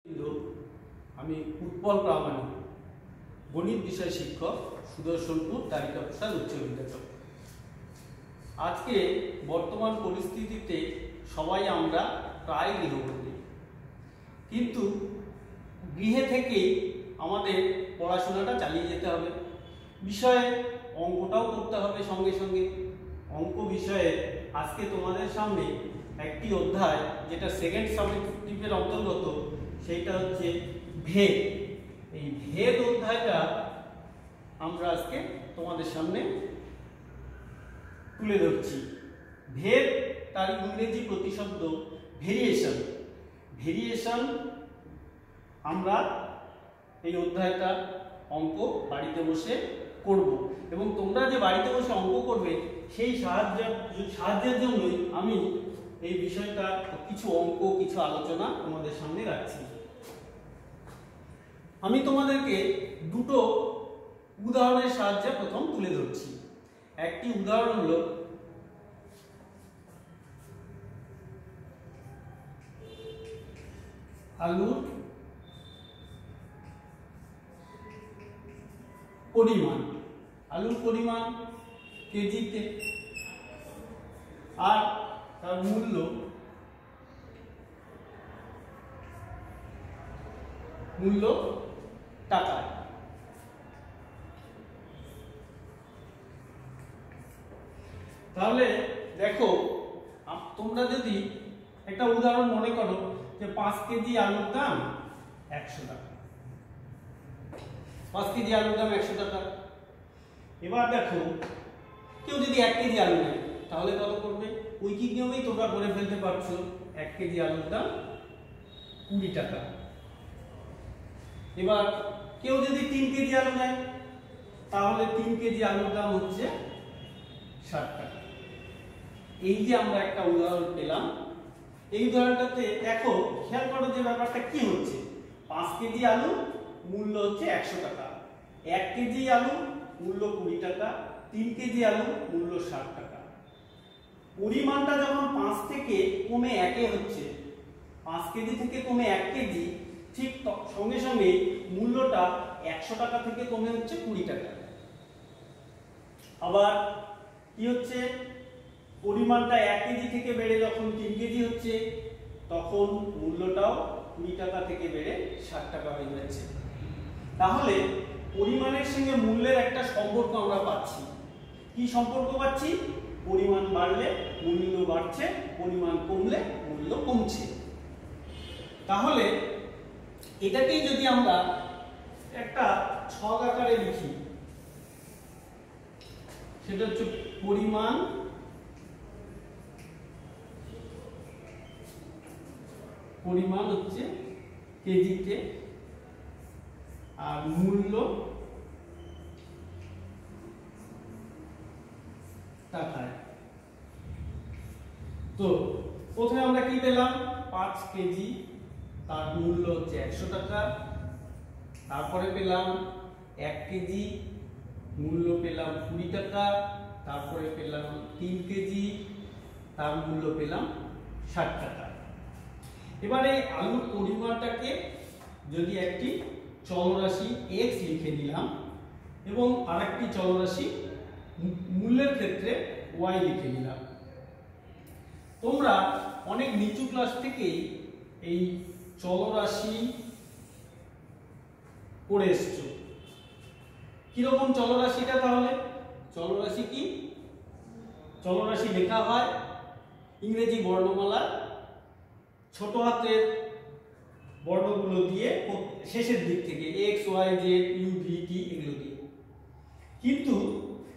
আমি উৎপল প্রামাণিক গণিত বিষয় শিক্ষক সুদর্শনপুর তালিকা প্রসাদ উচ্চ বিদ্যালয়। আজকে বর্তমান পরিস্থিতিতে সবাই আমরা প্রায় গৃহবন্দী, কিন্তু গৃহে থেকেই আমাদের পড়াশোনাটা চালিয়ে যেতে হবে। বিষয়ে অঙ্কটাও করতে হবে সঙ্গে সঙ্গে। অঙ্ক বিষয়ে আজকে তোমাদের সামনে একটি অধ্যায়, যেটা সেকেন্ড সাবজেক্টিভের অন্তর্গত, সেইটা হচ্ছে ভেদ। এই ভেদ অধ্যায়টা আমরা আজকে তোমাদের সামনে তুলে ধরছি। ভেদ তার ইংরেজি প্রতিশব্দ ভেরিয়েশন। ভেরিয়েশন আমরা এই অধ্যায়টা অঙ্ক বাড়িতে বসে করব, এবং তোমরা যে বাড়িতে বসে অঙ্ক করবে সেই সাহায্যের জন্যই আমি এই বিষয়টা কিছু অঙ্ক, কিছু আলোচনা তোমাদের সামনে রাখছি। আমি তোমাদেরকে দুটো উদাহরণের সাহায্যে প্রথম তুলে ধরছি। একটি উদাহরণ হলো আলুর পরিমাণ। আলুর পরিমাণ কেজিতে, আর তার মূল্য টাকায়। তাহলে দেখো, তোমরা যদি একটা উদাহরণ মনে করো যে 5 কেজি আলুর দাম 100 টাকা। 5 কেজি আলুর দাম 100 টাকা। এবার দেখো, কেউ যদি 1 কেজি আলু নেয় তাহলে কত করবে? ঐকিক নিয়মেই তোমরা করে ফেলতে পারছো, 1 কেজি আলুর দাম 20 টাকা। এবার কেউ যদি 3 কেজি আলু নেয় তাহলে 3 কেজি আলুর দাম হচ্ছে 60 টাকা। এই যে আমরা একটা উদাহরণ পেলাম, এই উদাহরণটাতে দেখো, খেয়াল করো যে ব্যাপারটা কি হচ্ছে। 5 কেজি আলু মূল্য হচ্ছে 100 টাকা, 1 কেজি আলু মূল্য 20 টাকা, 3 কেজি আলু মূল্য 60 টাকা। পরিমাণটা যখন 5 থেকে কমে 1 হচ্ছে, 5 কেজি থেকে কমে 1 কেজি, ঠিক সঙ্গে সঙ্গে মূল্যটা 100 টাকা থেকে কমে হচ্ছে 20 টাকা। আবার কি হচ্ছে, পরিমাণটা 1 কেজি থেকে বেড়ে যখন 3 কেজি হচ্ছে, তখন মূল্যটাও 20 টাকা থেকে বেড়ে 60 টাকা হয়ে যাচ্ছে। তাহলে পরিমাণের সঙ্গে মূল্যের একটা সম্পর্ক আমরা পাচ্ছি। কি সম্পর্ক পাচ্ছি? পরিমাণ বাড়লে মূল্য বাড়ছে, পরিমাণ কমলে মূল্য কমছে। তাহলে এটাকেই যদি আমরা একটা ছক আকারে লিখি, সেটা হচ্ছে পরিমাণ হচ্ছে কেজিতে, আর মূল্য টাকায়। তো প্রথমে আমরা কি পেলাম? 5 কেজি, তার মূল্য হচ্ছে 100 টাকা। তারপরে পেলাম 1 কেজি, মূল্য পেলাম 20 টাকা। তারপরে পেলাম 3 কেজি, তার মূল্য পেলাম 60 টাকা। এবারে আলুর পরিমাণটাকে যদি একটি চলরাশি x লিখে দিলাম, এবং আরেকটি চলরাশি মূল্যের ক্ষেত্রে y লিখে দিলাম। তোমরা অনেক নিচু ক্লাস থেকেই এই চলরাশি পড়ে এসছো। কিরকম চলরাশিটা? তাহলে চলরাশি কি? চলরাশি লেখা হয় ইংরেজি বর্ণমালা ছোট হাতের বর্ণগুলো দিয়ে, শেষের দিক থেকে x, y, z, u, v, t এগুলো দিয়ে। কিন্তু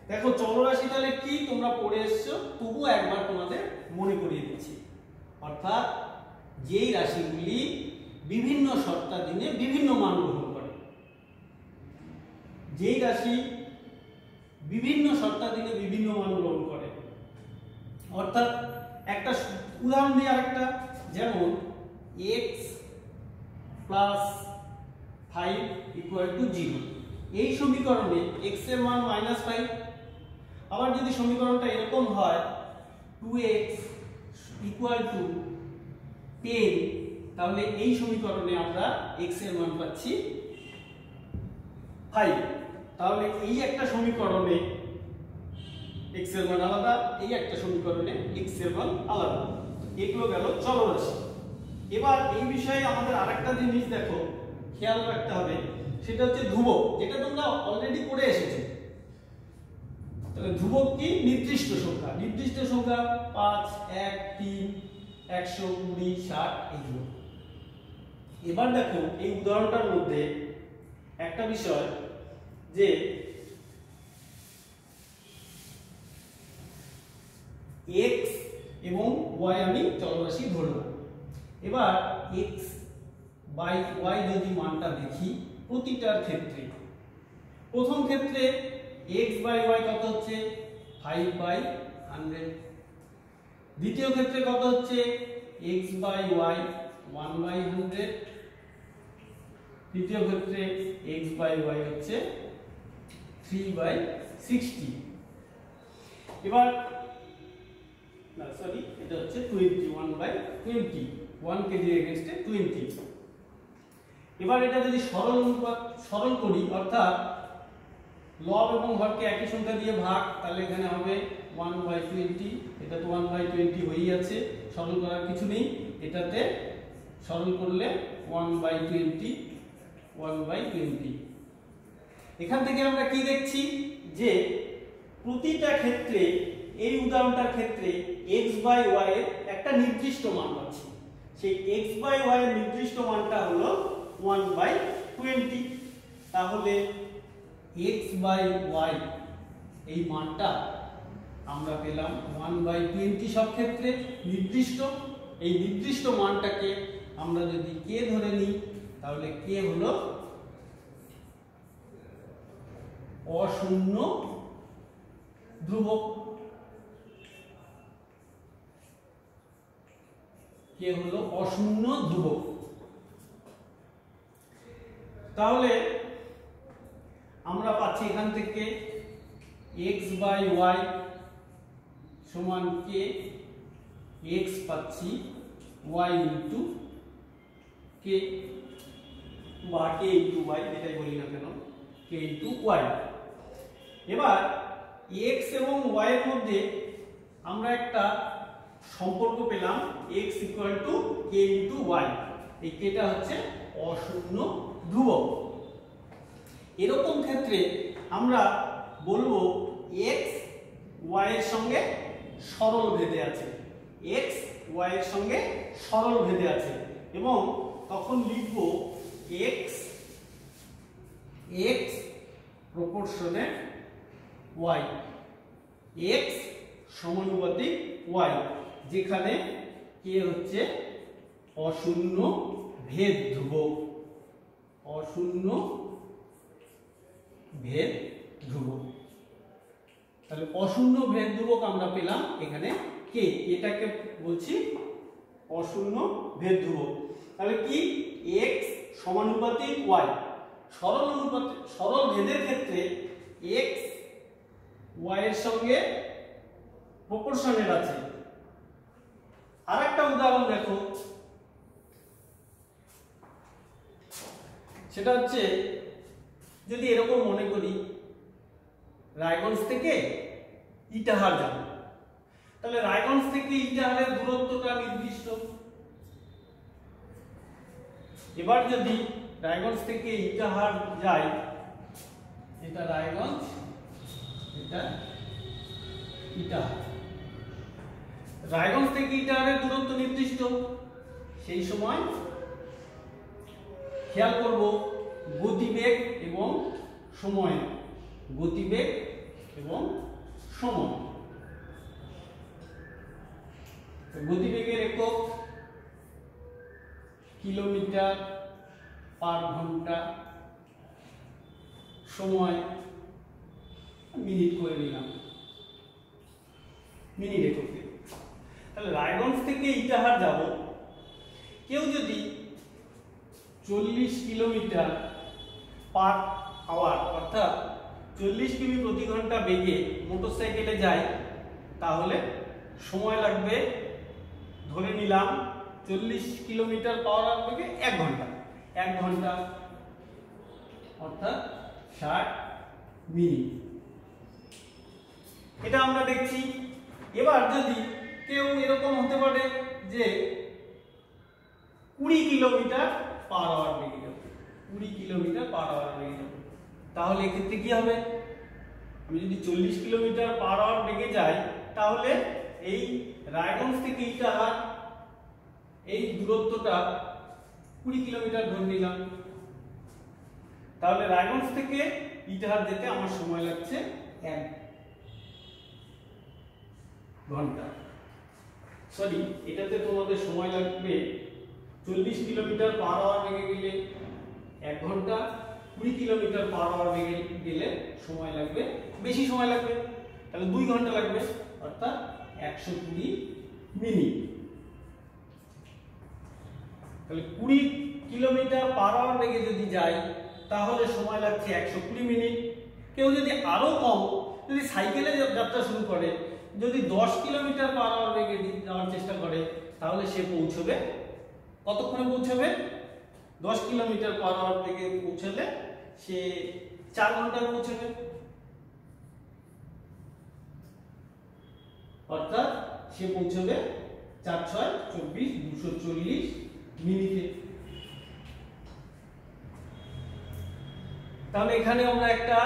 দেখো, চলরাশি তাহলে কি তোমরা পড়ে এসছো, তবুও একবার তোমাদের মনে করিয়ে দিচ্ছি। অর্থাৎ যেই রাশিগুলি বিভিন্ন শর্তাধীনে বিভিন্ন মান গ্রহণ করে, যেই রাশি বিভিন্ন শর্তাধীনে বিভিন্ন মান গ্রহণ করে। অর্থাৎ একটা উদাহরণ দিই আরেকটা, যেমন x প্লাস 5 ইকুয়াল টু 0। এই সমীকরণে x এর মান -5। আবার যদি সমীকরণটা এরকম হয় 2x ইকুয়াল টু 10, তাহলে এই সমীকরণে আমরা x এর মান পাচ্ছি 5। তাহলে এই একটা সমীকরণে x এর মান আলাদা, এই একটা সমীকরণে x এর মান আলাদা। এগুলো গেল চলরাশি। এবার এই বিষয়ে আমাদের আরেকটা জিনিস দেখো খেয়াল রাখতে হবে, সেটা হচ্ছে ধ্রুবক, যেটা তোমরা অলরেডি পড়ে এসেছো। তাহলে ধ্রুবক কি? নির্দিষ্ট সংখ্যা। নির্দিষ্ট সংখ্যা 5, 1, 3, 100, 20, 60 এইগুলো। এবার দেখো এই উদাহরণটার মধ্যে একটা বিষয় যে x এবং y আমি চলরাশি ধরলাম। এবার x বাই y যদি মানটা দেখি প্রতিটার ক্ষেত্রে, প্রথম ক্ষেত্রে x বাই y কত হচ্ছে 5/100। দ্বিতীয় ক্ষেত্রে কত হচ্ছে x বাই y 1/100। তৃতীয় ক্ষেত্রে x বাই y হচ্ছে 3/60। এবার না সরি, এটা হচ্ছে 21/20, 1 কেজি এগেইনস্টে 20। এবার এটা যদি সরল করি, অর্থাৎ লব এবং হরকে একই সংখ্যা দিয়ে ভাগ, তাহলে এখানে হবে 1/20। এটা তো 1/20 হয়েই আছে, সরল করার কিছু নেই। এটাতে সরল করলে 1/20। এখান থেকে আমরা কি দেখছি যে প্রতিটা ক্ষেত্রে, এই উদাহরণটার ক্ষেত্রে x বাই y এর একটা নির্দিষ্ট মান পাচ্ছি। সেই x বাই y এর নির্দিষ্ট মানটা হলো 1/20। তাহলে x বাই y এই মানটা আমরা পেলাম 1/20 সব ক্ষেত্রে নির্দিষ্ট। এই নির্দিষ্ট মানটাকে আমরা যদি k ধরে নিই, তাহলে k হলো অশূন্য ধ্রুবক। k হলো অশূন্য ধ্রুবক। তাহলে আমরা পাচ্ছি এখান থেকে x বাই y সমান k, x পাচ্ছি y ইন্টু k বা k ইন্টু y, যেটাই বলি না কেন, k ইন্টু y। এবার x এবং y এর মধ্যে আমরা একটা সম্পর্ক পেলাম, x equal to k into y। এই kটা হচ্ছে অশূন্য ধ্রুবক। এরকম ক্ষেত্রে আমরা বলবো x y এর সঙ্গে সরল ভেদে আছে, x y এর সঙ্গে সরল ভেদে আছে, এবং তখন লিখব x প্রপোর্শনেট y, x সমানুপাতিক y, যেখানে k হচ্ছে অশূন্য ভেদ ধ্রুবক। অশূন্য ভেদ ধ্রুবক। তাহলে অশূন্য ভেদ ধ্রুবক আমরা পেলাম এখানে k, এটাকে বলছি অশূন্য ভেদ ধ্রুবক। তাহলে কি x সমানুপাতিক y, সরল ভেদের ক্ষেত্রে x y এর সঙ্গে প্রপোর্শনেট আছে। আরেকটা উদাহরণ দেখো, সেটা হচ্ছে যদি এরকম মনে করি রায়গঞ্জ থেকে ইটাহার যাব, তাহলে রায়গঞ্জ থেকে ইটাহারের দূরত্বটা নির্দিষ্ট। এবার যদি রায়গঞ্জ থেকে ইটাহার যাই, এটা রায়গঞ্জ, এটা ইটাহার, রায়গঞ্জ থেকে ইটাহারের দূরত্ব নির্দিষ্ট। সেই সময় খেয়াল করব গতিবেগ এবং সময়, গতিবেগ এবং সময়। গতিবেগের একক কিলোমিটার পার ঘন্টা, সময় মিনিট করে নিলাম, মিনিট এককে। তাহলে রায়গঞ্জ থেকে ইটাহার যাব, কেউ যদি 40 কিলোমিটার পার আওয়ার অর্থাৎ 40 কিমি প্রতি ঘন্টা বেগে মোটরসাইকেলে যায়, তাহলে সময় লাগবে ধরে নিলাম 40 কিলোমিটার পার আওয়ার বেগে 1 ঘন্টা, 1 ঘন্টা অর্থাৎ 60 মিনিট। এটা আমরা দেখছি। এবার যদি কেউ এরকম হতে পারে যে 20 কিলোমিটার পার আওয়ার বেগে যাবে, 20 কিলোমিটার পার আওয়ার বেগে যাবে, তাহলে এক্ষেত্রে কি হবে? আমি যদি 40 কিলোমিটার পার আওয়ার বেগে যাই তাহলে এই রায়গঞ্জ থেকে ইটাহার এই দূরত্বটা 20 কিলোমিটার ধরে নিলাম, তাহলে রায়গঞ্জ থেকে ইটাহার যেতে আমার সময় লাগছে 1 ঘন্টা। সরি, এটাতে তোমাদের সময় লাগবে 40 কিলোমিটার পার আওয়ার বেগে গেলে 1 ঘন্টা, 20 কিলোমিটার পার আওয়ার বেগে গেলে সময় লাগবে, বেশি সময় লাগবে, তাহলে 2 ঘন্টা লাগবে, অর্থাৎ 120 মিনিট। তাহলে 20 কিলোমিটার পার আওয়ার বেগে যদি যাই তাহলে সময় লাগছে 120 মিনিট। কেউ যদি আরো কম, যদি সাইকেলে যাত্রা শুরু করে, যদি 10 কিলোমিটার পার আওয়ার বেগে যাওয়ার চেষ্টা করে তাহলে সে পৌঁছবে কতক্ষণে পৌঁছবে? 10 কিলোমিটার পার আওয়ার বেগে পৌঁছলে সে 4 ঘন্টায় পৌঁছবে, অর্থাৎ সে পৌঁছবে 4 6 24 240 মিনিটে। তাহলে এখানে আমরা একটা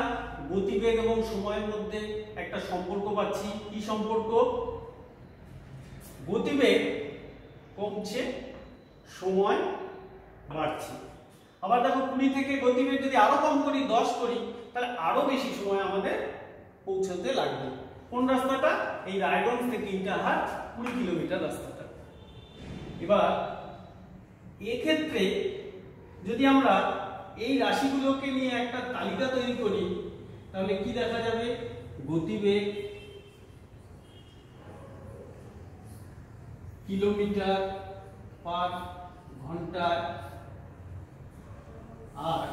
গতিবেগ এবং সময়ের মধ্যে একটা সম্পর্ক পাচ্ছি। কি সম্পর্ক? গতিবেগ কমছে, সময় বাড়ছে। আবার দেখো 20 থেকে গতিবেগ যদি আরো কম করি, 10 করি, তাহলে আরো বেশি সময় আমাদের পৌঁছতে লাগবে। কোন রাস্তাটা? এই রায়গঞ্জ থেকে ইটাহার 20 কিলোমিটার রাস্তাটা। এবার এক্ষেত্রে যদি আমরা এই রাশিগুলোকে নিয়ে একটা তালিকা তৈরি করি তাহলে কি দেখা যাবে? গতিবেগ কিলোমিটার পার ঘন্টা আর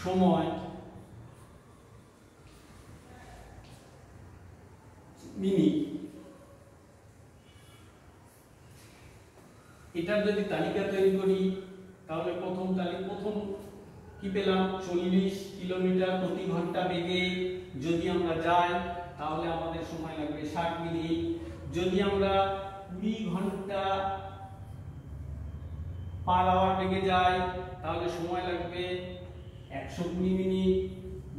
সময় মিনিট, এটার যদি তালিকা তৈরি করি তাহলে প্রথম কি পেলাম? 40 কিলোমিটার প্রতি ঘন্টা বেগে যদি আমরা যাই তাহলে আমাদের সময় লাগবে 60 মিনিট। যদি আমরা 20 ঘন্টা পার আওয়ার বেগে যাই তাহলে সময় লাগবে 120 মিনিট।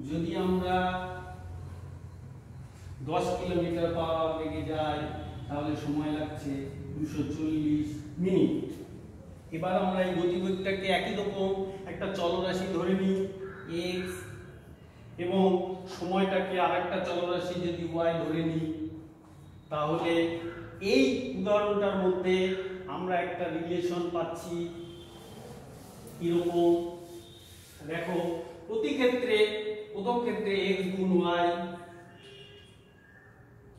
যদি আমরা 10 কিলোমিটার পার আওয়ার বেগে যাই তাহলে সময় লাগছে 240 মিনিট। এবার আমরা এই গতিবেগটাকে একই রকম একটা চলরাশি ধরে নিই x, এবং সময়টাকে আরেকটা চলরাশি যদি y ধরে নিই, তাহলে এই উদাহরণটার মধ্যে আমরা একটা রিলেশন পাচ্ছি। কিরকম? দেখো, প্রথম ক্ষেত্রে x গুণ y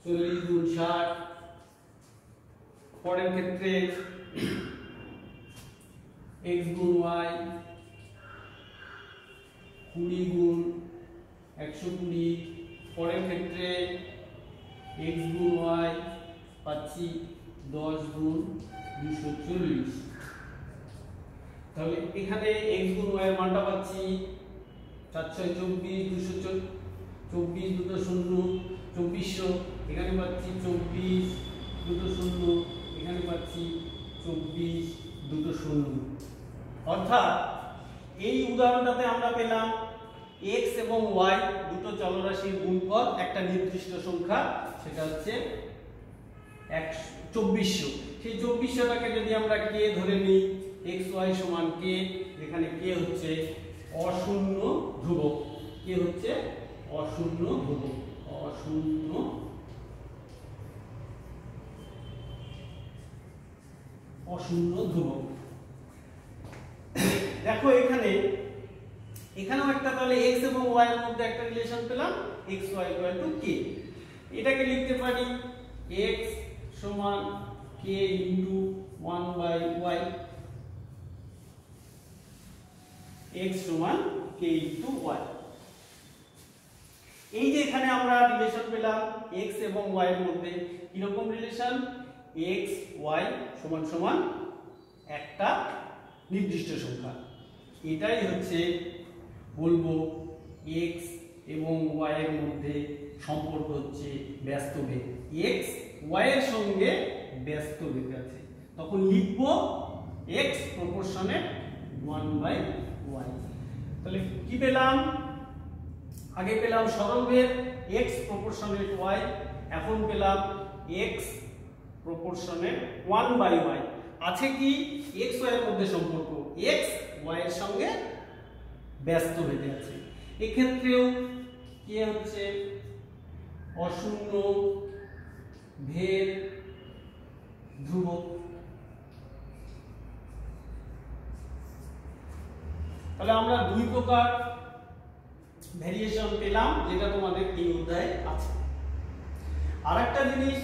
40 গুণ 60, পরের ক্ষেত্রে x গুণ y 20 গুণ 120, পরের ক্ষেত্রে x গুণ y পাচ্ছি 10 গুণ 240। তাহলে এখানে x গুণ y এর মানটা পাচ্ছি 4 6 24 224 দুটো শূন্য 2400, এখানে পাচ্ছি 24 দুটো শূন্য, এখানে পাচ্ছি 24 দুটো শূন্য। অর্থাৎ এই উদাহরণটাতে আমরা পেলাম x এবং y দুটো চলরাশির গুণফল একটা নির্দিষ্ট সংখ্যা, সেটা হচ্ছে 2400। সেই 2400টাকে যদি আমরা k ধরে নিই, xy সমান k, এখানে k হচ্ছে অশূন্য ধ্রুবক, k হচ্ছে অশূন্য ধ্রুবক, অশূন্য ধ্রুবক। দেখো এখানেও একটা তাহলে x এবং y এর মধ্যে একটা রিলেশন পেলাম, xy = k। এটাকে লিখতে পারি x সমান k * 1/y, x সমান k * y। এই যে এখানে আমরা রিলেশন পেলাম x এবং y এর মধ্যে, কি রকম রিলেশন? এক্স ওয়াই সমান সমান একটা নির্দিষ্ট সংখ্যা। এটাই হচ্ছে বলবো এক্স এবং ওয়াই এর মধ্যে সম্পর্ক হচ্ছে ব্যস্ত বেগ। এক্স ওয়াই এর সঙ্গে ব্যস্ত বেগ আছে, তখন লিখবো এক্স প্রপোর্শনেট 1/y। তাহলে কি পেলাম? আগে পেলাম সরল বেগ এক্স প্রপোর্শনেট ওয়াই, এখন পেলাম এক্স প্রপোর্শনেট 1/y। আছে কি এক্স ওয়াই এর মধ্যে সম্পর্ক, এক্স ওয়াই এর সঙ্গে ব্যস্ত বেগে আছে। এক্ষেত্রেও কি হচ্ছে অশূন্য ভেদ ধ্রুবক। তাহলে আমরা দুই প্রকার ভেরিয়েশন পেলাম, যেটা তোমাদের এই অধ্যায়ে আছে। আরেকটা জিনিস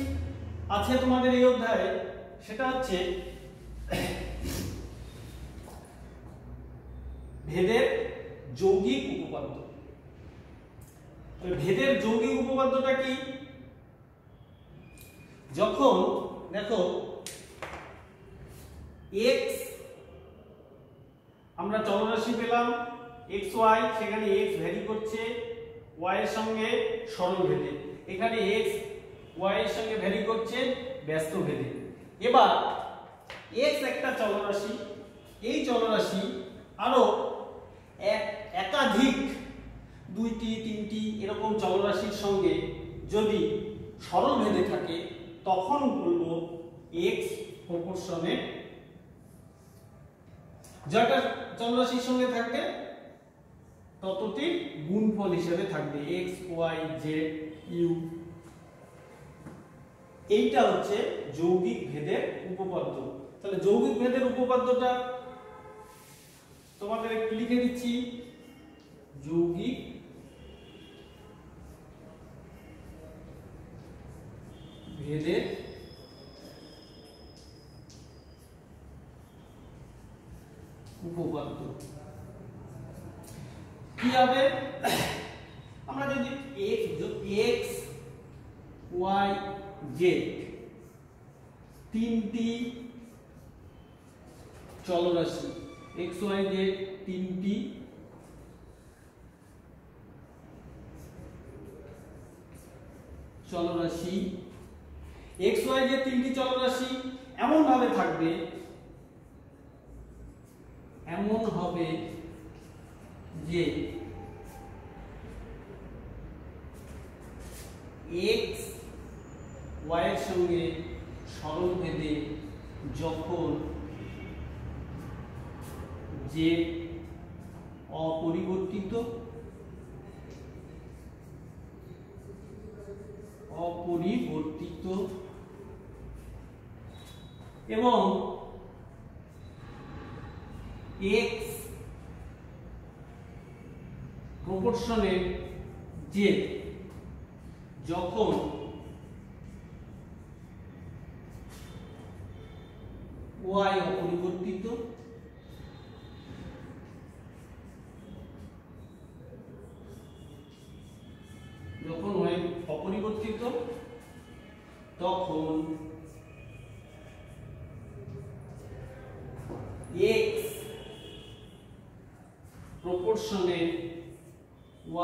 আছে তোমাদের এই অধ্যায়ে, সেটা হচ্ছে ভেদের যৌগিক উপপাদ্য। ভেদের যৌগিক উপপাদ্যটা কি? যখন দেখো x আমরা চলরাশি পেলাম এক্স ওয়াই, সেখানে এক্স ভ্যারি করছে ওয়াই এর সঙ্গে সরল ভেদে, এখানে এক্স ওয়াই এর সঙ্গে ভ্যারি করছে ব্যস্ত ভেদে। এবার এক্স একটা চলরাশি, এই চলরাশি আরো একাধিক দুইটি তিনটি এরকম চলরাশির সঙ্গে যদি সরল ভেদে থাকে, তখন বলবো এক্স প্রপোর্শনেট, যত চলরাশির সঙ্গে থাকবে ততটি গুণফল হিসেবে থাকবে এক্স ওয়াই জেড ইউ। এইটা হচ্ছে যৌগিক ভেদের উপপাদ্য। তাহলে যৌগিক ভেদের উপপাদ্যটা তোমাদের একটু লিখে দিচ্ছি। যৌগিক ভেদের উপপাদ্য কি হবে? আমরা যদি এক্স ওয়াই জেড তিনটি চলরাশি, এক্স ওয়াই জেড তিনটি চলরাশি, এক্স ওয়াই জেড তিনটি চলরাশি এমন ভাবে থাকবে, এমন হবে যে এক্স ওয়াই এর সঙ্গে সরল ভেদে যখন যে অপরিবর্তিত এবং এক্স প্রপোর্শনেট জেড যখন ওয়াই অপরিবর্তিত তখন x proportionate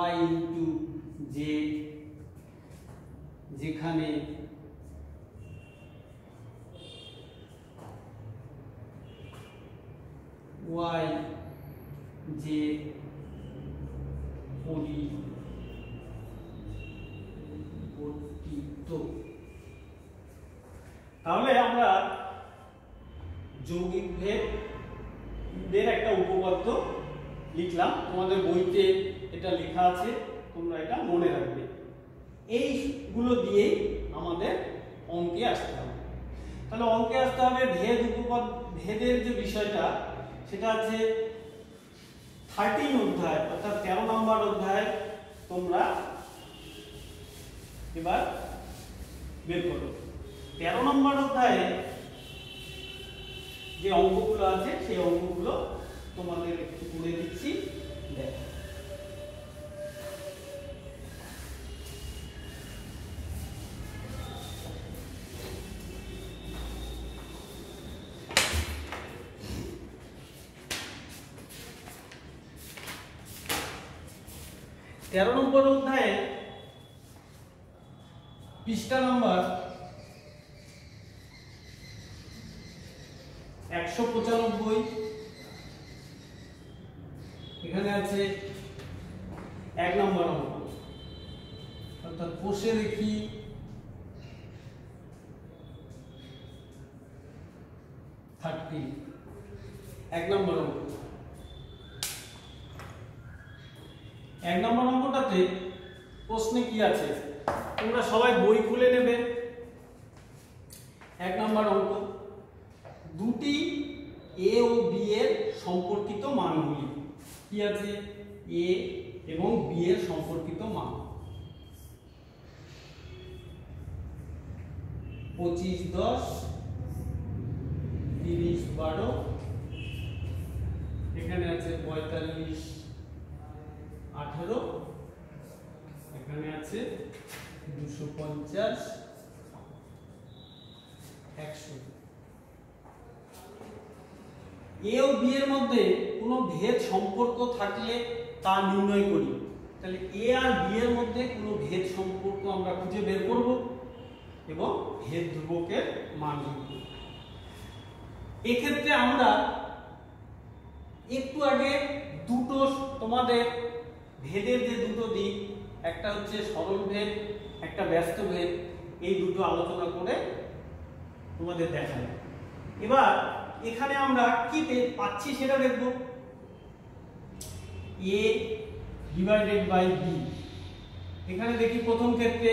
y into z, যেখানে y z পরিবর্তিত। তাহলে আমরা যৌগিক ভেদের একটা উপপাদ্য লিখলাম, তোমাদের বইতে এটা লেখা আছে, তোমরা এটা মনে রাখবে। এইগুলো দিয়েই আমাদের অঙ্কে আসতে হবে। তাহলে অঙ্কে আসতে হবে ভেদের যে বিষয়টা, সেটা আছে 13 অধ্যায় অর্থাৎ 13 নম্বর অধ্যায়। তোমরা এবার বের করো 13 নম্বর অধ্যায়ে যে অঙ্কগুলো আছে সেই অঙ্কগুলো তোমাদের একটু করে দিচ্ছি, দেখো। 13 নম্বর অধ্যায়ে পৃষ্ঠা নাম্বার 195 এখানে আছে 1 নম্বর অঙ্ক, অর্থাৎ কোষে দেখি 30 1 নম্বর অঙ্ক। 1 নম্বর অঙ্কটাতে প্রশ্নে কি আছে তোমরা সবাই বই খুলে নেবে। 1 নম্বর অঙ্ক, দুটি এ ও বি এর সম্পর্কিত মানগুলি কি আছে, এ এবং বি এর সম্পর্কিত মান 25 10 30 12, এখানে আছে 45 18, এখানে আছে 250 100। এ ও বি এর মধ্যে কোনো ভেদ সম্পর্ক থাকলে তা নির্ণয় করি। তাহলে এ আর বি এর মধ্যে কোনো ভেদ সম্পর্ক আমরা খুঁজে বের করব এবং ভেদ ধ্রুবকের মান লিখব। এক্ষেত্রে আমরা একটু আগে দুটো তোমাদের ভেদের যে দুটো দিক, একটা হচ্ছে সরল ভেদ, একটা ব্যস্ত ভেদ, এই দুটো আলোচনা করে তোমাদের দেখাই। এবার এখানে আমরা কি পাচ্ছি সেটা দেখব। a ডিভাইডেড বাই b, এখানে দেখি প্রথম ক্ষেত্রে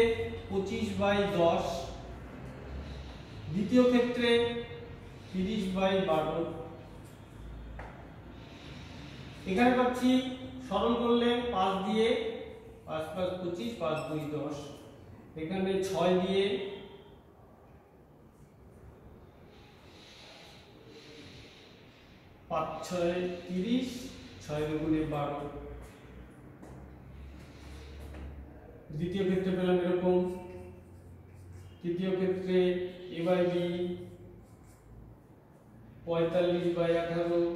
25/10, দ্বিতীয় ক্ষেত্রে 30/12, এখানে পাচ্ছি সরল করলে 5 দিয়ে 5 + 25 5 2 10, এখানে 6 দিয়ে 5 6 30, 6 দুগুণে 12। দ্বিতীয় ক্ষেত্রে পেলাম এরকম, তৃতীয় ক্ষেত্রে a বাই b 45/18,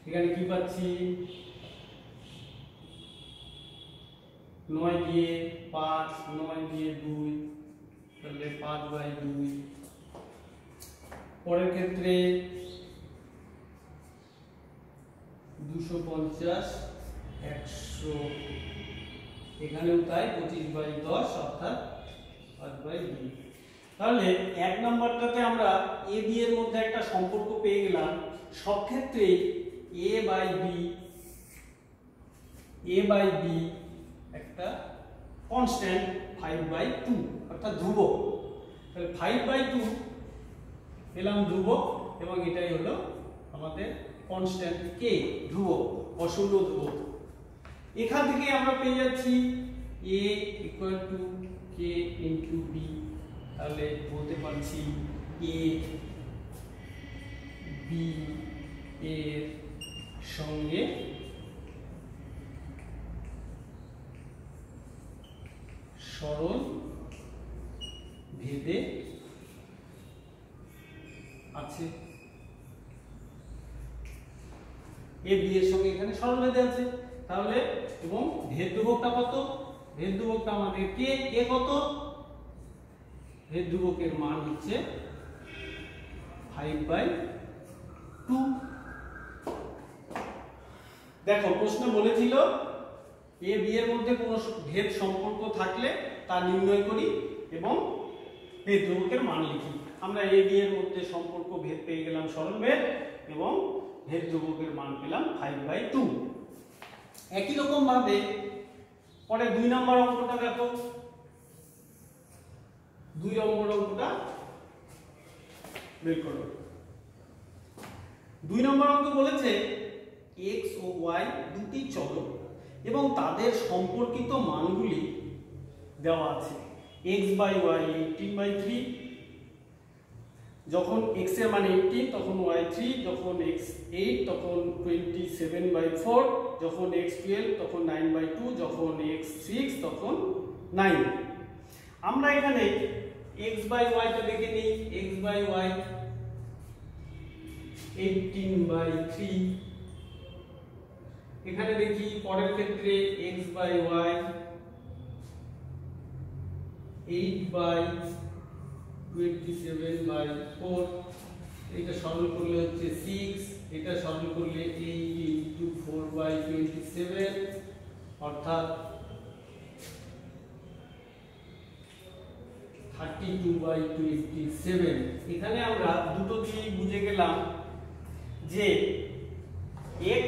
এখানে কি পাচ্ছি 9 দিয়ে 5 9 দিয়ে 2, তাহলে 5/2। পরের ক্ষেত্রে 250 100, এখানেও তাই 25/10 অর্থাৎ 5/2। তাহলে 1 নম্বরটাতে আমরা এ বি এর মধ্যে একটা সম্পর্ক পেয়ে গেলাম। সব ক্ষেত্রে a বাই বি একটা কনস্ট্যান্ট 5/2 অর্থাৎ ধ্রুবক। তাহলে 5/2 পেলাম ধ্রুবক এবং এটাই হলো আমাদের কনস্ট্যান্ট কে, ধ্রুবক, অশূন্য ধ্রুবক। এখান থেকে আমরা পেয়ে যাচ্ছি a = k * b, তাহলে বলতে পারছি a b এর সঙ্গে সরল ভেদে আছে। এ বি এর সঙ্গে এখানে সরল ভেদে আছে, তাহলে এবং ভেদ ধ্রুবকটা কত, ভেদ ধ্রুবকটা আমাদের কে, কে কত, ভেদ ধ্রুবকের মান হচ্ছে 5/2। দেখো প্রশ্ন বলেছিল এ বি এর মধ্যে কোনো ভেদ সম্পর্ক থাকলে তা নির্ণয় করি এবং ভেদ ধ্রুবকের মান লিখি। আমরা এ বি এর মধ্যে সম্পর্ক ভেদ পেয়ে গেলাম সরল ভেদ এবং ভেদ ধ্রুবকের মান পেলাম 5/2। একই রকম ভাবে পরে 2 নম্বর অঙ্কটা দেখো। 2 নম্বর অঙ্কটা বের করো। 2 নম্বর অঙ্ক বলেছে x ও y দুটি চলক এবং তাদের সম্পর্কিত মানগুলি দেওয়া আছে। x/y 18/3, যখন x এর মান 18 তখন y 3, যখন x 8 তখন 27/4, যখন x 12 তখন 9/2, যখন x 6 তখন 9। আমরা এখানে x/y টা দেখে নিই। x/y 18/3, এখানে দেখি পরের ক্ষেত্রে x by y 8 by 27 by 4, এটা সরল করলে হচ্ছে 6, এটা সরল করলে 8 ইনটু 4 বাই 27 অর্থাৎ 32 বাই 27। এখানে আমরা দুটো দিয়ে বুঝে গেলাম যে x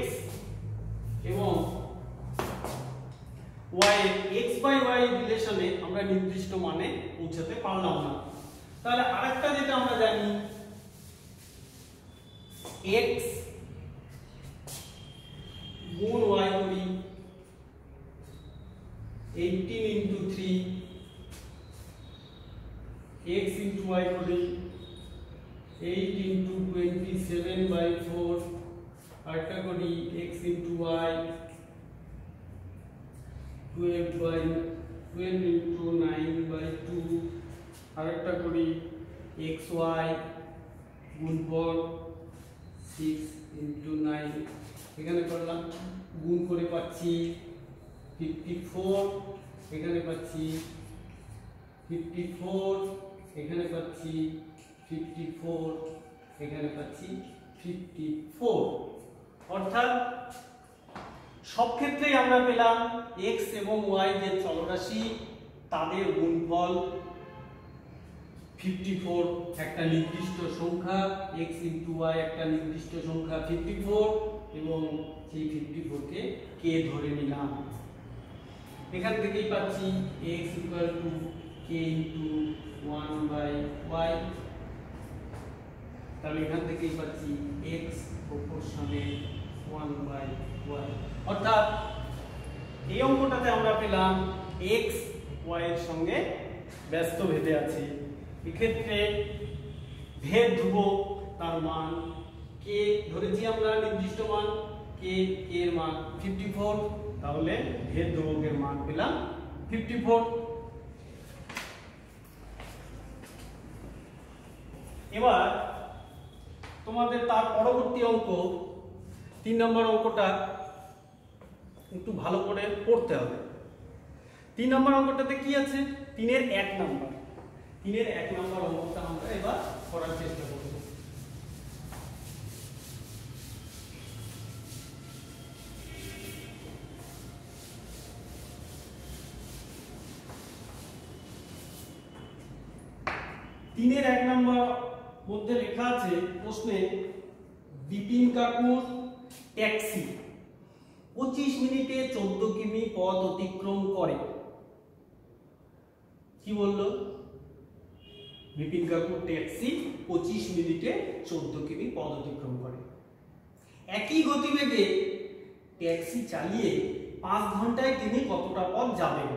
এবং y x বাই y রিলেশনে আমরা নির্দিষ্ট মানে পৌঁছাতে পারলাম না। তাহলে আরেকটা যেটা আমরা জানি x গুণ y করি 18 ইনটু 3, x ইনটু y করি 8 ইনটু 27 বাই 4, আরেকটা করি x into y 12 into 9 by 2, আরেকটা করি xy গুণফল 6 ইনটু 9, এখানে করলাম গুণ করে পাচ্ছি 54, এখানে পাচ্ছি 54, এখানে পাচ্ছি 54, এখানে পাচ্ছি 54। অর্থাৎ সব ক্ষেত্রেই আমরা পেলাম x এবং y যে চলরাশি তাদের গুণফল 54 একটা নির্দিষ্ট সংখ্যা, x ইনটু y একটা নির্দিষ্ট সংখ্যা 54 এবং সেই 54 কে k ধরে নিলাম। এখান থেকেই পাচ্ছি x equal to k into 1 by y, তাহলে এখান থেকেই পাচ্ছি x প্রপোর্শনাল 1 বাই y। অর্থাৎ এই অঙ্কটাতে আমরা পেলাম x y এর সঙ্গে ব্যস্ত ভেদে আছে। এক্ষেত্রে ভেদ ধ্রুবক তার মান k ধরেছি আমরা নির্দিষ্ট মান k এর মান 54, তাহলে ভেদ ধ্রুবকের মান পেলাম 54। এবার তোমাদের তার পরবর্তী অঙ্ক 3 নম্বর অঙ্কটা একটু ভালো করে পড়তে হবে। 3 নম্বর অঙ্কটাতে কি আছে? 3 এর 1 নম্বর, 3 এর 1 নম্বর অঙ্কটা আমরা এবার করার চেষ্টা করব। তিনের 1 নম্বর মধ্যে লেখা আছে প্রশ্নে বিপিন কাকুর ট্যাক্সি 25 মিনিটে 14 কিমি পথ অতিক্রম করে। কি বললো? বিপিন কাকুর ট্যাক্সি 25 মিনিটে 14 কিমি পথ অতিক্রম করে। একই গতিবেগে ট্যাক্সি চালিয়ে 5 ঘন্টায় তিনি কতটা পথ যাবেন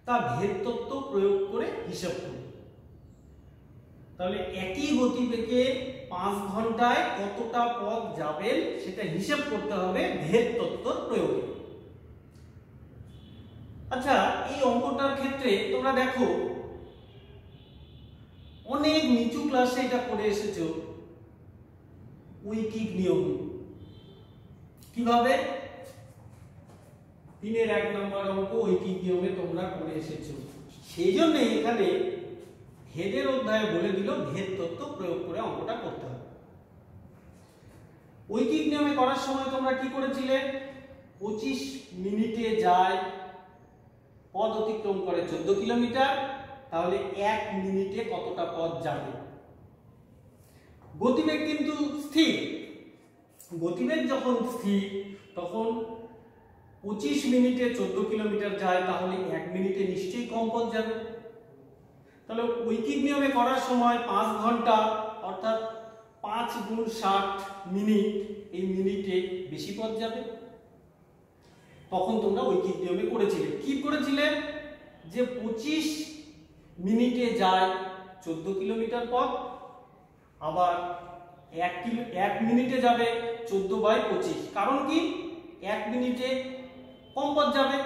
তা ভেদ তত্ত্ব প্রয়োগ করে হিসাব করুন। তাহলে একই গতিবেগে 5 ঘন্টায় কতটা পথ যাবেন সেটা হিসাব করতে হবে ভেদ তত্ত্বর প্রয়োগে। আচ্ছা, এই অঙ্কটার ক্ষেত্রে তোমরা দেখো অনেক নিচু ক্লাসে এটা করে এসেছো ঐকিক নিয়ম। কিভাবে? 3 এর 1 নম্বর অঙ্ক ঐকিক নিয়মে তোমরা করে এসেছো। সেই জন্য এখানে ভেদের অধ্যায়ে বলে দিল ভেদ তত্ত্ব প্রয়োগ করে অঙ্কটা করতে হবে। ঐকিক নিয়মে করার সময় তোমরা কি করেছিলে? 25 মিনিটে যায়, পথ অতিক্রম করে 14 কিলোমিটার, তাহলে 1 মিনিটে কতটা পথ যাবে? গতিবেগ কিন্তু স্থির। গতিবেগ যখন স্থির তখন 25 মিনিটে 14 কিলোমিটার যায়, তাহলে 1 মিনিটে নিশ্চয়ই কম পথ যাবে। তাহলে ঐকিক নিয়মে করার সময় 5 ঘন্টা অর্থাৎ 5 গুণ 60 মিনিট, এই মিনিটে বেশি পথ যাবে। তখন তোমরা ঐকিক নিয়মে করেছিলে। কি করেছিলে? যে 25 মিনিটে যায় 14 কিলোমিটার পথ, আবার 1 মিনিটে যাবে 14/25। কারণ কি? 1 মিনিটে কম পথ যাবে।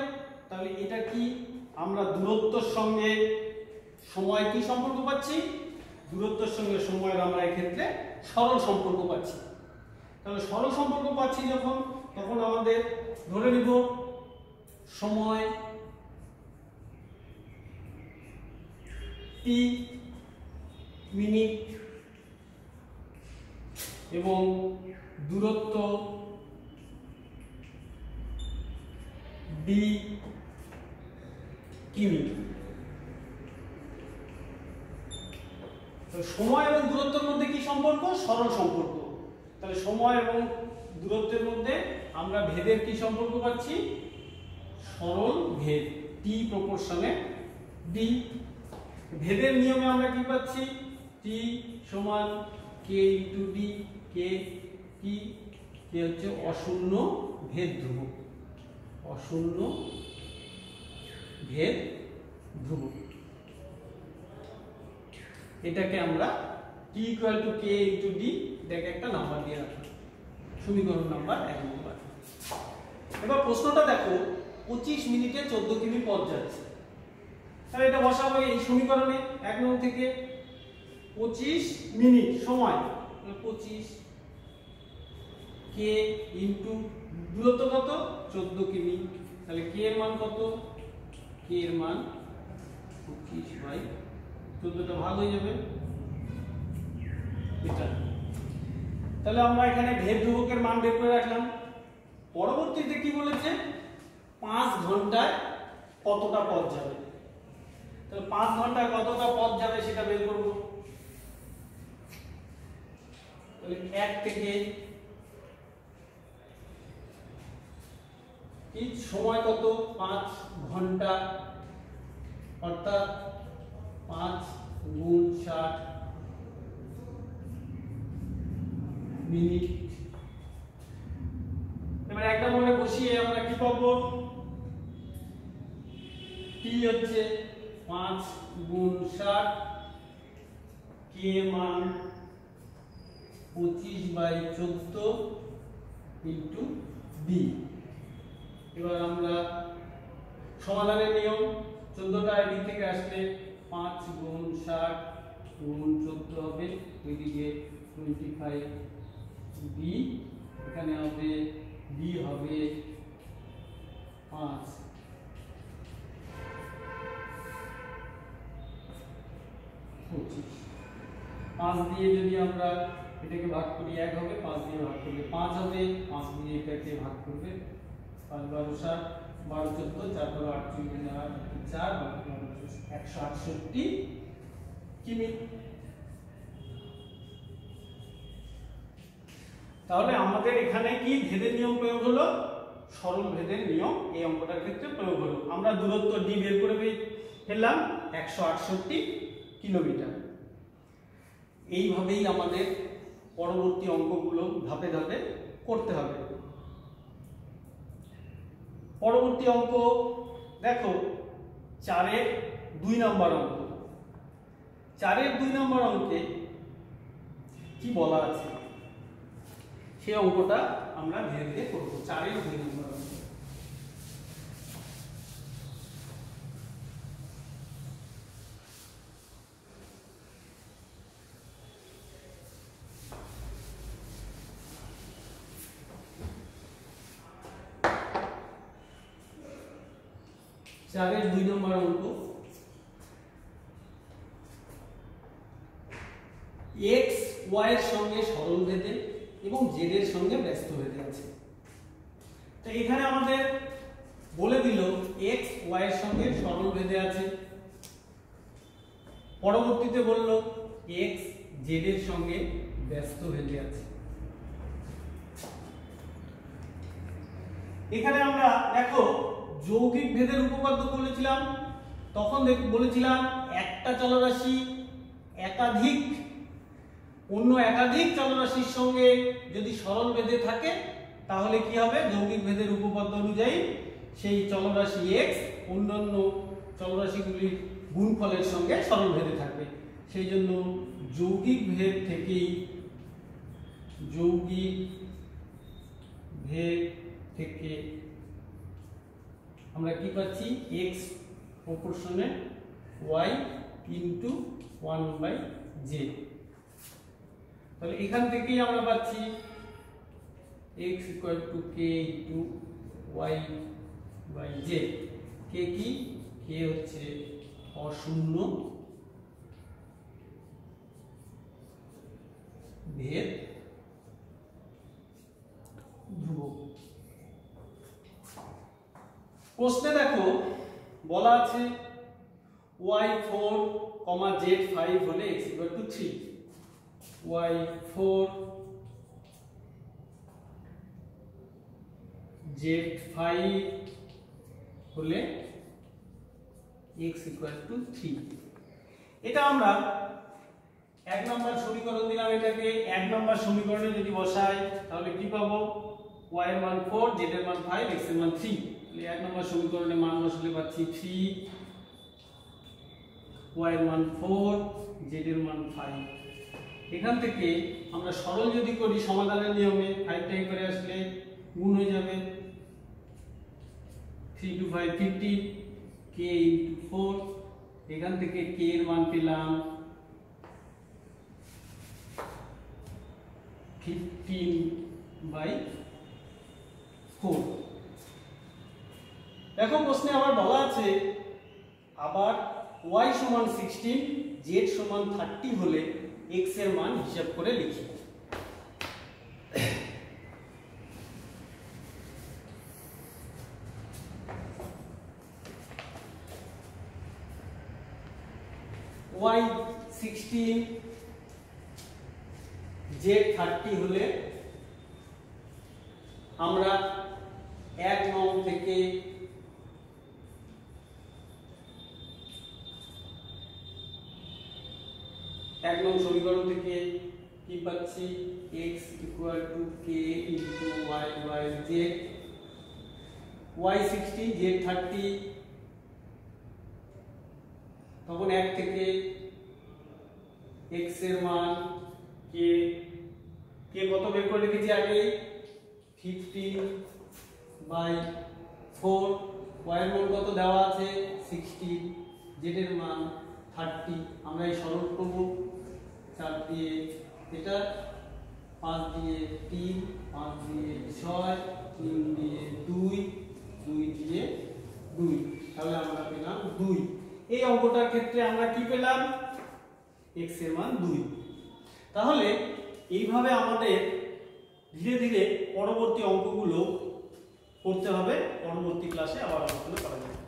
তাহলে এটা কি? আমরা দূরত্বের সঙ্গে সময় কি সম্পর্ক পাচ্ছি? দূরত্বের সঙ্গে সময়ের আমরা এক্ষেত্রে সরল সম্পর্ক পাচ্ছি। তাহলে সরল সম্পর্ক পাচ্ছি যখন, তখন আমাদের ধরে নিব সময় টি মিনিট এবং দূরত্ব ডি কিমি। সময় এবং দূরত্বের মধ্যে কি সম্পর্ক? সরল সম্পর্ক। তাহলে সময় এবং দূরত্বের মধ্যে আমরা ভেদের কি সম্পর্ক পাচ্ছি? সরল ভেদ, টি প্রপোর্শনে ডি। ভেদের নিয়মে আমরা কি পাচ্ছি? টি সমান কে ইন্টু ডি। কে কি? কে হচ্ছে অশূন্য ভেদ ধ্রুবক, অশূন্য ভেদ ধ্রুবক। এটাকে আমরা T equal to K into D, এটাকে একটা নাম্বার দিয়ে রাখলাম, সমীকরণ নাম্বার 1 নম্বর। এবার প্রশ্নটা দেখো, 25 মিনিটে 14 কিমি পথ যাচ্ছে। তাহলে এটা বসাবো এই সমীকরণে 1 নং থেকে। 25 মিনিট সময়, 25 কে ইন্টু দূরত্ব কত? 14 কিমি। তাহলে কে এর মান কত? কে এর মান 25/14, ভাগ হয়ে যাবে এটা। তাহলে আমরা এখানে ভেদ ধ্রুবকের মান বের করে রাখলাম। পরবর্তীতে কি বলেছে? 5 ঘন্টায় কতটা পথ যাবে। তাহলে 5 ঘন্টায় কতটা পথ যাবে সেটা বের করব। তাহলে 1 থেকে কি সময় কত? 5 ঘন্টা, অর্থাৎ 5 গুণ 60 মিনিট। এবার একটা মনে বসিয়ে আমরা কি পাবো? টি হচ্ছে 5 গুণ 60, কে মান 25/14 ইন্টু ডি। এবার আমরা সমাধানের নিয়ম, 14টা এদিক থেকে আসলে 5 গুণ 60 গুণ 14 হবে, ওইদিকে 25 ডি, এখানে হবে ডি হবে 5। 5 দিয়ে যদি আমরা এটাকে ভাগ করি 1 হবে, 5 দিয়ে ভাগ করলে 5 হবে, 5 দিয়ে এটাকে ভাগ করবে 5 12 60, 12 14 4 12 48 4 168 কিমি। তাহলে আমাদের এখানে কি ভেদের নিয়ম প্রয়োগ হলো? সরল ভেদের নিয়ম এই অঙ্কটার ক্ষেত্রে প্রয়োগ হলো। আমরা দূরত্ব ডি বের করে ফেললাম 168 কিলোমিটার। এইভাবেই আমাদের পরবর্তী অঙ্কগুলো ধাপে ধাপে করতে হবে। পরবর্তী অঙ্ক দেখো, 4-এর 2 নম্বর অঙ্ক। 4-এর 2 নম্বর অঙ্কে কি বলা আছে সেই অঙ্কটা আমরা ধীরে ধীরে করব। 4-এর 2 নম্বর অঙ্ক। চারের 2 নম্বর অঙ্ক, x y এর সঙ্গে সরল ভেদে এবং z এর সঙ্গে ব্যস্ত ভেদে আছে। তো এখানে আমাদের বলে দিল x y এর সঙ্গে সরল ভেদে আছে, পরবর্তীতে বলল x z এর সঙ্গে ব্যস্ত ভেদে আছে। এখানে আমরা দেখো যৌগিক ভেদের উপপাদ্য বলেছিলাম, তখন বলেছিলাম একটা চলরাশি অন্য একাধিক চলরাশির সঙ্গে যদি সরল ভেদে থাকে তাহলে কি হবে? যৌগিক ভেদের উপপাদ্য অনুযায়ী সেই চলরাশি x অন্যান্য চলরাশিগুলির গুণফলের সঙ্গে সরল ভেদে থাকবে। সেই জন্য যৌগিক ভেদ থেকে আমরা কি পাচ্ছি? x প্রপোর্শনে y ইনটু 1/z। তাহলে এখান থেকেই আমরা পাচ্ছি x equal to K into Y by Z. K কি? কে হচ্ছে অশূন্য ভেদ ধ্রুবক। প্রশ্নে দেখো বলা আছে y4, z5 হলে x equal two 3। y4 z5 হলে x ইকুয়াল টু 3। এটা আমরা এক নম্বর সমীকরণ দিলাম, এটাকে এক নম্বর সমীকরণে যদি বসাই তাহলে কি পাবো? y এর মান 4, z এর মান 5, x এর মান 3। তাহলে এক নম্বর সমীকরণে মান বসালে পাচ্ছি 3, y এর মান 4, z এর মান 5। এখান থেকে আমরা সরল যদি করি সমাধানের নিয়মে 5 টাই করে আসলে গুণ হয়ে যাবে, 3 2 5 15, k * 4। এখান থেকে k এর মান পেলাম 15/4। দেখো প্রশ্নে আবার বলা আছে আবার y সমান 16, z সমান 30 হলে x এর মান হিসাব করে লিখি। y 16, z 30 হলে আমরা 1 নং থেকে এক নং সমীকরণ থেকে কি পাচ্ছি? x equal to k into y by z। y 16, z 30, তখন 1 থেকে x এর মান k কত বের করে লিখেছি আগে? 15/4। y এর মান কত দেওয়া আছে? 16, z এর মান 30। আমরা এই সরল করব 4 দিয়ে, এটা 5 দিয়ে 3, 5 দিয়ে 6, 3 দিয়ে 2, 2 দিয়ে 2। তাহলে আমরা পেলাম 2। এই অঙ্কটার ক্ষেত্রে আমরা কি পেলাম? x এর মান 2। তাহলে এইভাবে আমাদের ধীরে ধীরে পরবর্তী অঙ্কগুলো করতে হবে, পরবর্তী ক্লাসে আবার আলোচনা করা যাবে।